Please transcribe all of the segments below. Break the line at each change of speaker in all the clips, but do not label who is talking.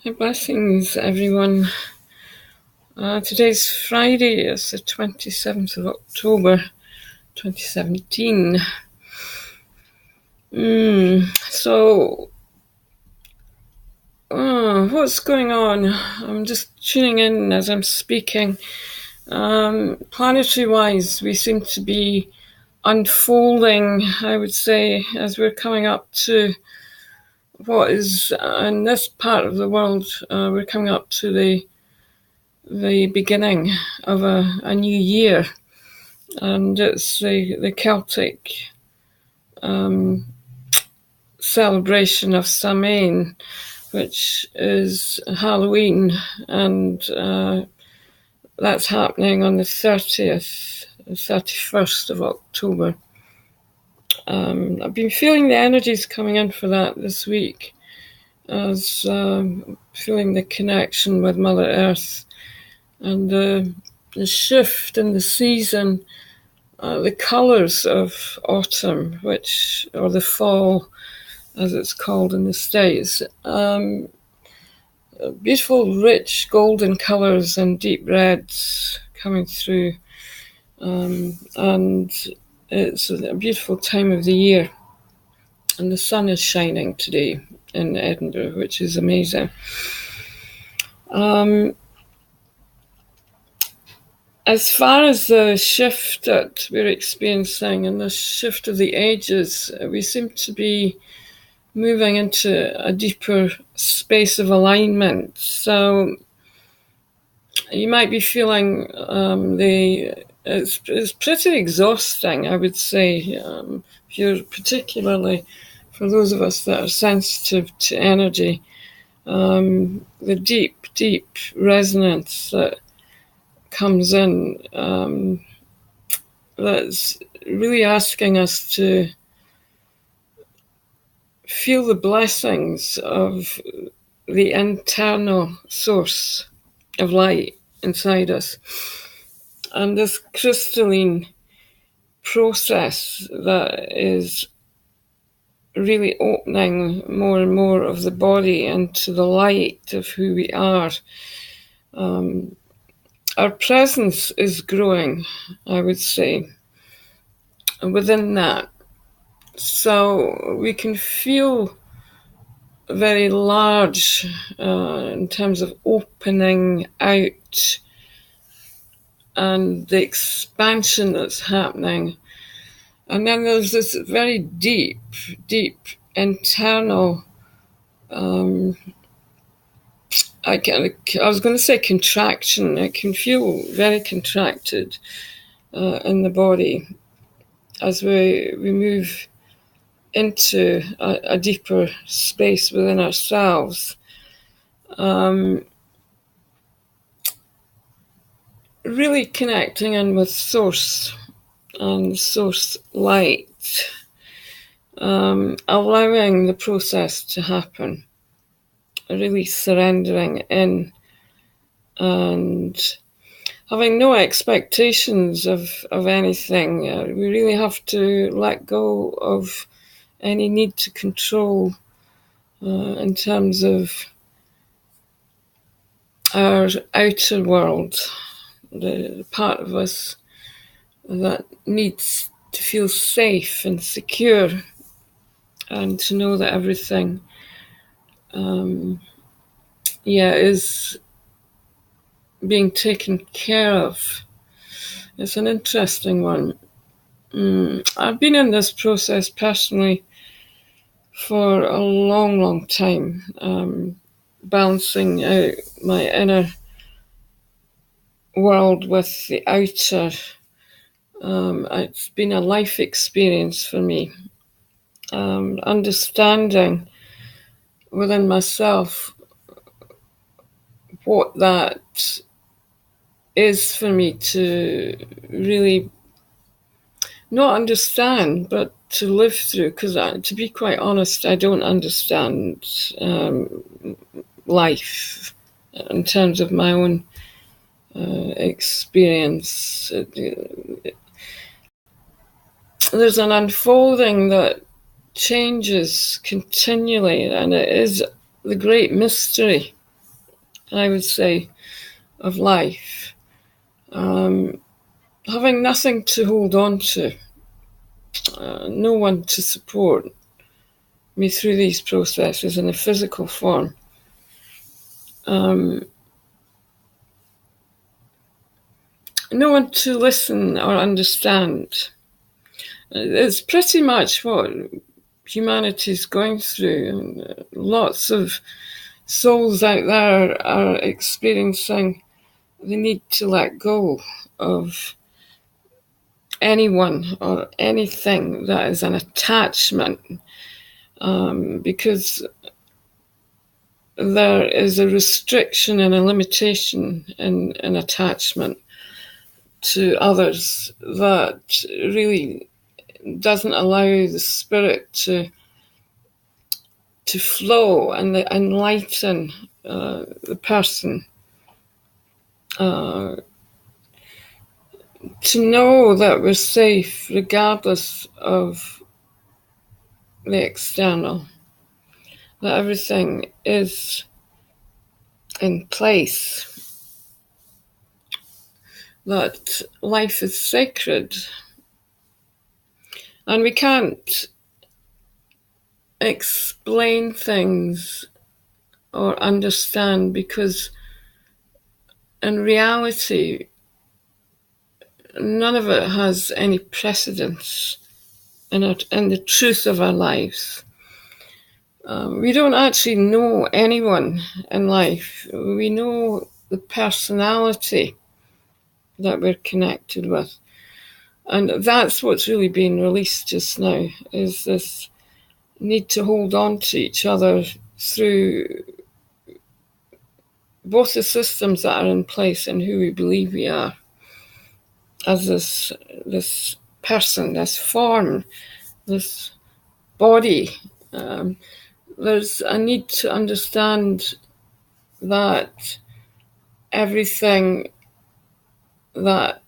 Hey, blessings, everyone. Today's Friday, it's the 27th of October, 2017. So, what's going on? I'm just tuning in as I'm speaking. Planetary-wise, we seem to be unfolding, I would say, as we're coming up to what is, in this part of the world, we're coming up to the beginning of a new year. And it's the Celtic celebration of Samhain, which is Halloween, and that's happening on the 31st of October. I've been feeling the energies coming in for that this week, as feeling the connection with Mother Earth and the shift in the season. The colours of autumn, or the fall, as it's called in the States, beautiful, rich, golden colours and deep reds coming through, and it's a beautiful time of the year. And the sun is shining today in Edinburgh, which is amazing. As far as the shift that we're experiencing and the shift of the ages, we seem to be moving into a deeper space of alignment. So you might be feeling it's pretty exhausting, I would say, if you're particularly for those of us that are sensitive to energy, the deep resonance that comes in, that's really asking us to feel the blessings of the internal source of light inside us, and this crystalline process that is really opening more and more of the body into the light of who we are. Our presence is growing, I would say, within that. So we can feel very large in terms of opening out and the expansion that's happening. And then there's this very deep internal, I was going to say contraction. It can feel very contracted in the body as we move into a deeper space within ourselves. Really connecting in with source and source light, allowing the process to happen, really surrendering in and having no expectations of anything. We really have to let go of any need to control in terms of our outer world, the part of us that needs to feel safe and secure and to know that everything is being taken care of. It's an interesting one. I've been in this process personally for a long time, balancing out my inner world with the outer. It's been a life experience for me, understanding within myself what that is for me to really not understand, but to live through. Because to be quite honest, I don't understand life in terms of my own experience. There's an unfolding that changes continually, and it is the great mystery I would say, of life. Having nothing to hold on to, no one to support me through these processes in a physical form. No one to listen or understand. It's pretty much what humanity's going through. Lots of souls out there are experiencing the need to let go of anyone or anything that is an attachment, because there is a restriction and a limitation in attachment to others that really doesn't allow the spirit to flow and enlighten the person, to know that we're safe regardless of the external, that everything is in place, that life is sacred, and we can't explain things or understand, because in reality none of it has any precedence in the truth of our lives. We don't actually know anyone in life. We know the personality that we're connected with. And that's what's really being released just now, is this need to hold on to each other through both the systems that are in place and who we believe we are as this person, this form, this body. There's a need to understand that everything that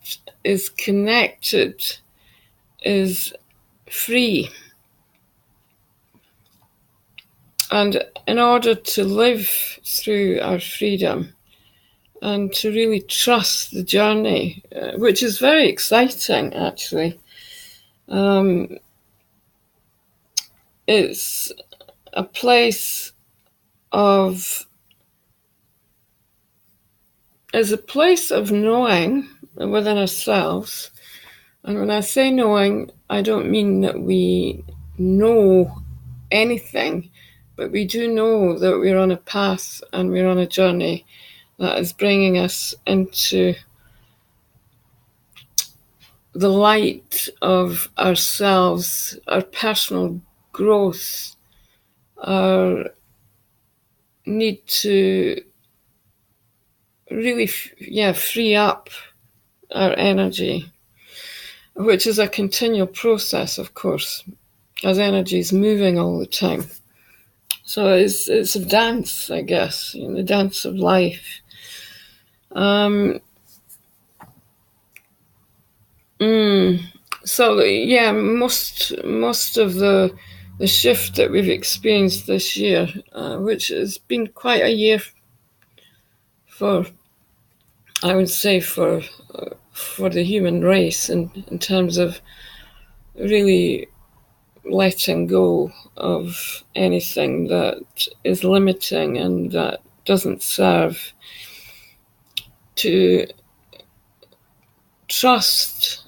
is connected is free. And in order to live through our freedom and to really trust the journey, which is very exciting actually, it's a place of knowing within ourselves. And when I say knowing, I don't mean that we know anything, but we do know that we're on a path and we're on a journey that is bringing us into the light of ourselves, our personal growth, our need to really free up our energy, which is a continual process, of course, as energy is moving all the time. So it's a dance, I guess, the dance of life. So yeah, most of the shift that we've experienced this year, which has been quite a year for, I would say, for the human race in terms of really letting go of anything that is limiting and that doesn't serve, to trust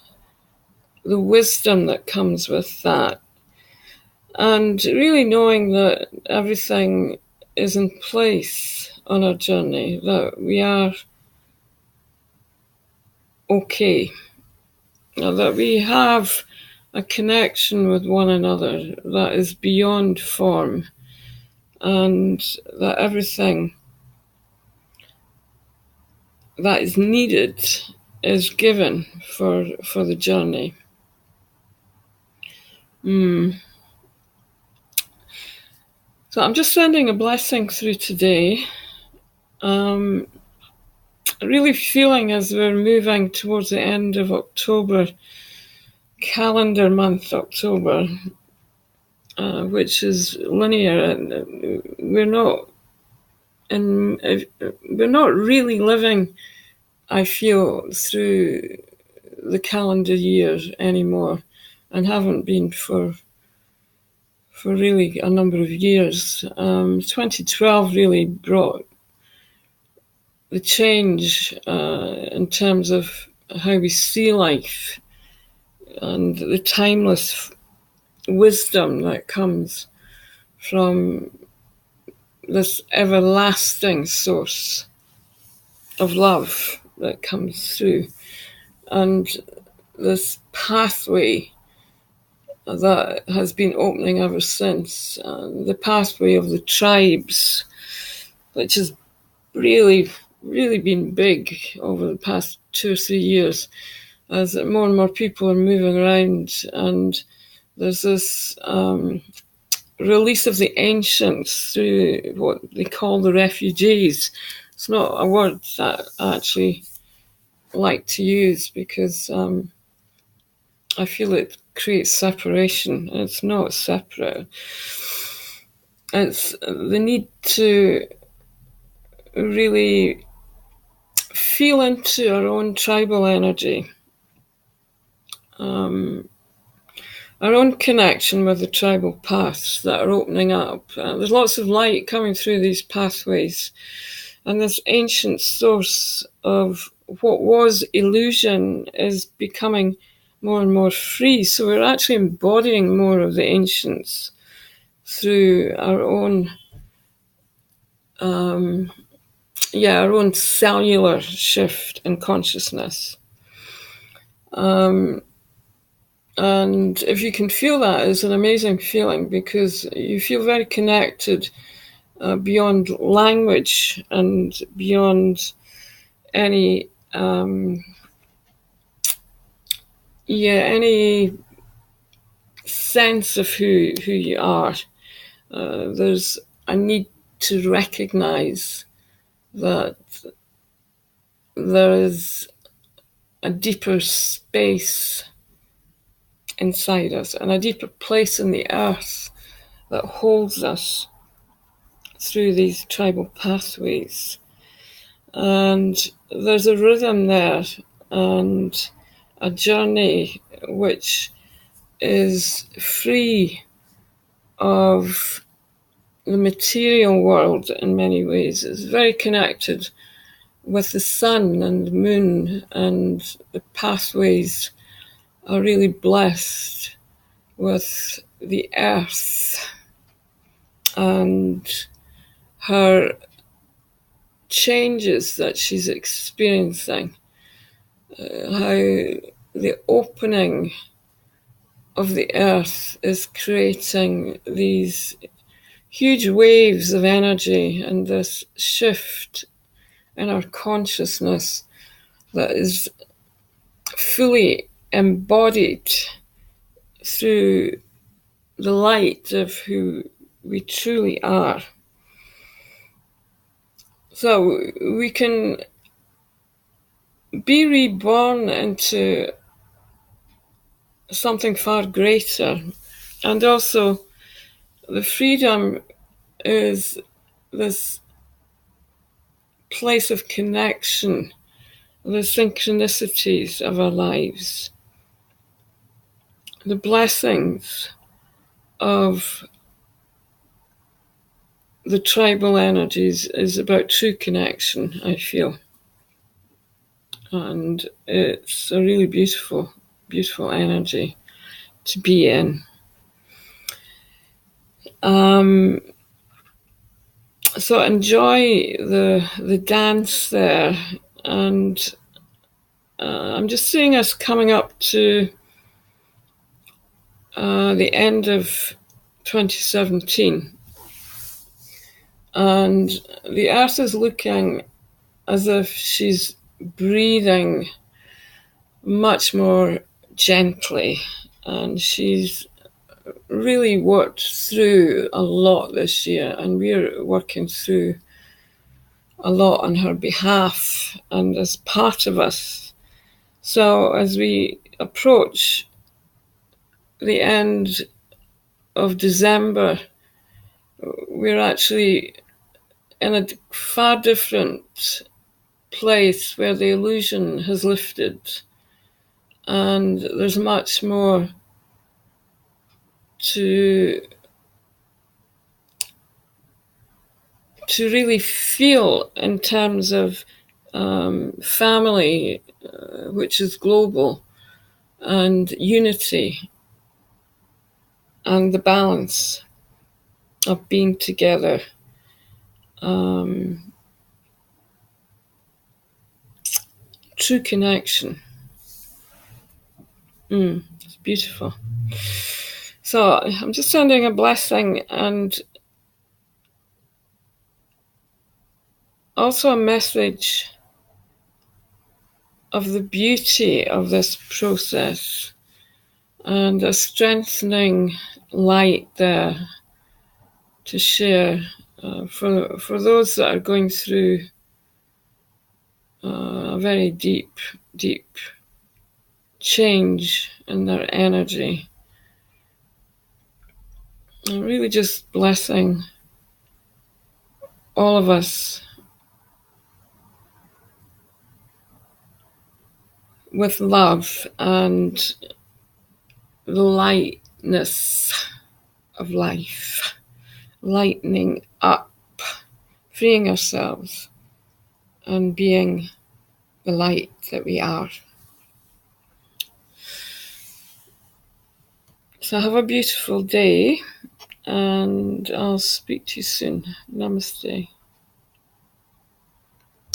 the wisdom that comes with that, and really knowing that everything is in place on our journey, that we are okay, that we have a connection with one another that is beyond form, and that everything that is needed is given for the journey. So I'm just sending a blessing through today. Really feeling as we're moving towards the end of October, calendar month October, which is linear, and we're not and we're not really living, I feel, through the calendar year anymore, and haven't been for really a number of years. 2012 really brought the change in terms of how we see life and the timeless wisdom that comes from this everlasting source of love that comes through, and this pathway that has been opening ever since. The pathway of the tribes, which has really, really been big over the past 2 or 3 years, as more and more people are moving around, and there's this release of the ancients through what they call the refugees. It's not a word that I actually like to use because I feel it creates separation. It's not separate. It's the need to really feel into our own tribal energy, our own connection with the tribal paths that are opening up. There's lots of light coming through these pathways, and this ancient source of what was illusion is becoming more and more free. So we're actually embodying more of the ancients through our own our own cellular shift in consciousness. And if you can feel that, it's an amazing feeling because you feel very connected beyond language and beyond any any sense of who you are. There's a need to recognize that there is a deeper space inside us and a deeper place in the earth that holds us through these tribal pathways. And there's a rhythm there and a journey which is free of the material world in many ways. It's very connected with the sun and the moon, and the pathways are really blessed with the earth and her changes that she's experiencing, how the opening of the earth is creating these huge waves of energy and this shift in our consciousness that is fully embodied through the light of who we truly are. So we can be reborn into something far greater, and also the freedom is this place of connection, the synchronicities of our lives, the blessings of the tribal energies is about true connection, I feel. And it's a really beautiful, beautiful energy to be in. So enjoy the dance there, and I'm just seeing us coming up to the end of 2017, and the earth is looking as if she's breathing much more gently, and she's really worked through a lot this year, and we're working through a lot on her behalf and as part of us. So as we approach the end of December, we're actually in a far different place where the illusion has lifted, and there's much more to really feel in terms of family, which is global, and unity, and the balance of being together. True connection. It's beautiful. So I'm just sending a blessing and also a message of the beauty of this process and a strengthening light there to share for those that are going through a very deep change in their energy. I'm really just blessing all of us with love and the lightness of life, lightening up, freeing ourselves, and being the light that we are. So have a beautiful day, and I'll speak to you soon. Namaste.